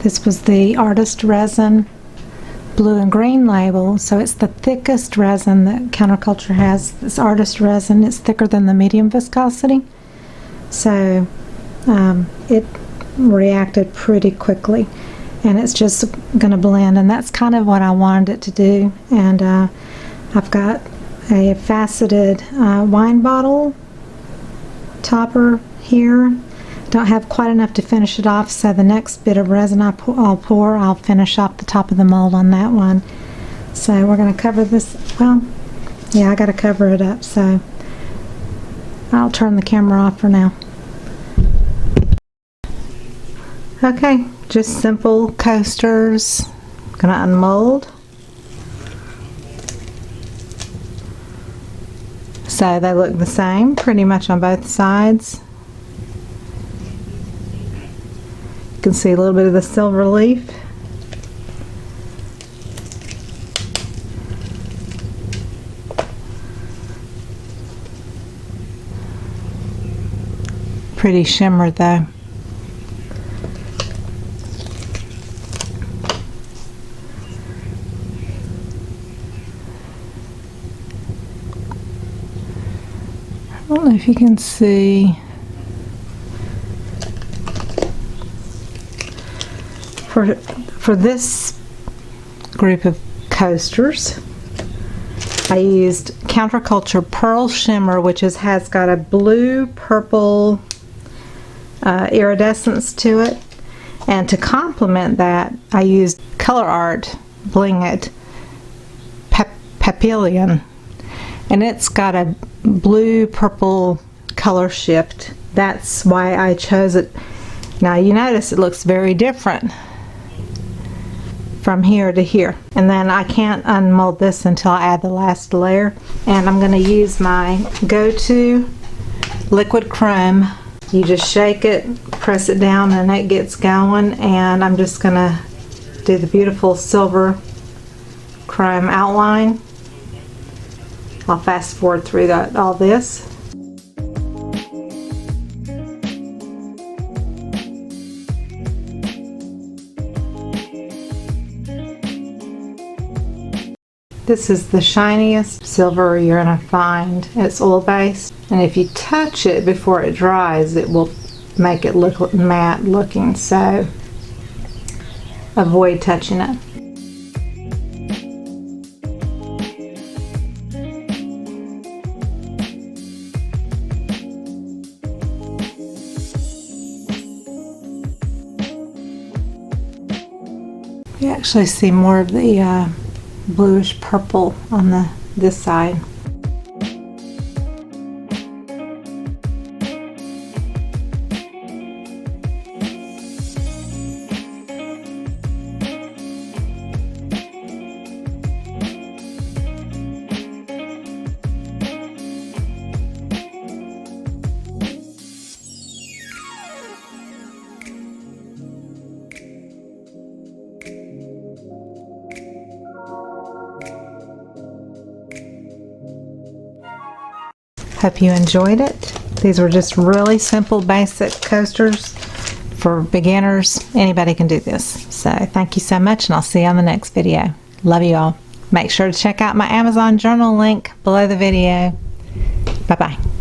This was the Artist Resin blue and green label, so it's the thickest resin that Counterculture has. This Artist Resin is thicker than the medium viscosity, so it reacted pretty quickly, and it's just going to blend, and that's kind of what I wanted it to do. And I've got a faceted wine bottle topper here. Don't have quite enough to finish it off, so the next bit of resin I'll finish off the top of the mold on that one. So we're going to cover this. Well, yeah, I got to cover it up, so I'll turn the camera off for now. Okay, just simple coasters. I'm going to unmold. So they look the same pretty much on both sides. You can see a little bit of the silver leaf. Pretty shimmer though. I don't know if you can see. For this group of coasters, I used Counterculture Pearl Shimmer, which has got a blue purple iridescence to it, and to complement that I used Color Art Bling It Papillion, and it's got a blue purple color shift. That's why I chose it. Now you notice it looks very different from here to here, and then I can't unmold this until I add the last layer. And I'm going to use my go-to liquid chrome. You just shake it, press it down, and it gets going. And I'm just going to do the beautiful silver chrome outline. I'll fast forward through all this. This is the shiniest silver you're going to find. It's oil-based, and if you touch it before it dries, it will make it look matte looking, so avoid touching it. You actually see more of the bluish purple on this side. Hope you enjoyed it. These were just really simple, basic coasters for beginners. Anybody can do this. So thank you so much, and I'll see you on the next video. Love you all. Make sure to check out my Amazon journal link below the video. Bye-bye.